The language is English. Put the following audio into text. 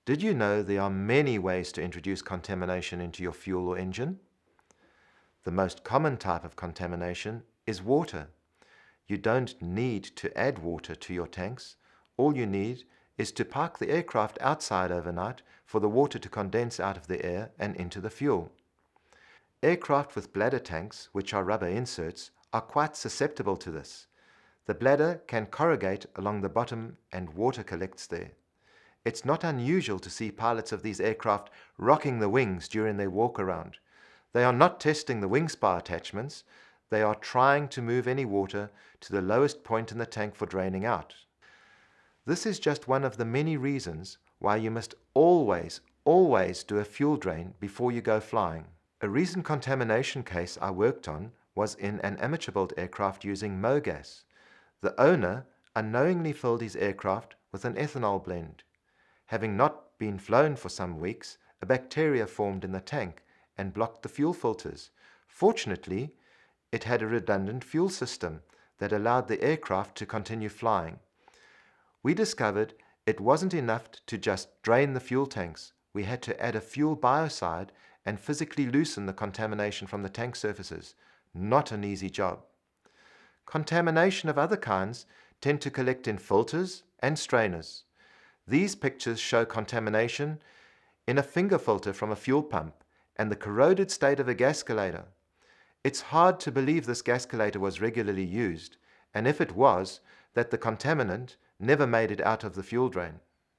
Did you know there are many ways to introduce contamination into your fuel or engine? The most common type of contamination is water. You don't need to add water to your tanks. All you need is to park the aircraft outside overnight for the water to condense out of the air and into the fuel. Aircraft with bladder tanks, which are rubber inserts, are quite susceptible to this. The bladder can corrugate along the bottom and water collects there. It's not unusual to see pilots of these aircraft rocking the wings during their walk around. They are not testing the wing spar attachments, they are trying to move any water to the lowest point in the tank for draining out. This is just one of the many reasons why you must always do a fuel drain before you go flying. A recent contamination case I worked on was in an amateur-built aircraft using MoGas. The owner unknowingly filled his aircraft with an ethanol blend. Having not been flown for some weeks, a bacteria formed in the tank and blocked the fuel filters. Fortunately, it had a redundant fuel system that allowed the aircraft to continue flying. We discovered it wasn't enough to just drain the fuel tanks. We had to add a fuel biocide and physically loosen the contamination from the tank surfaces. Not an easy job. Contamination of other kinds tend to collect in filters and strainers. These pictures show contamination in a finger filter from a fuel pump and the corroded state of a gascolator. It's hard to believe this gascolator was regularly used, and if it was, that the contaminant never made it out of the fuel drain.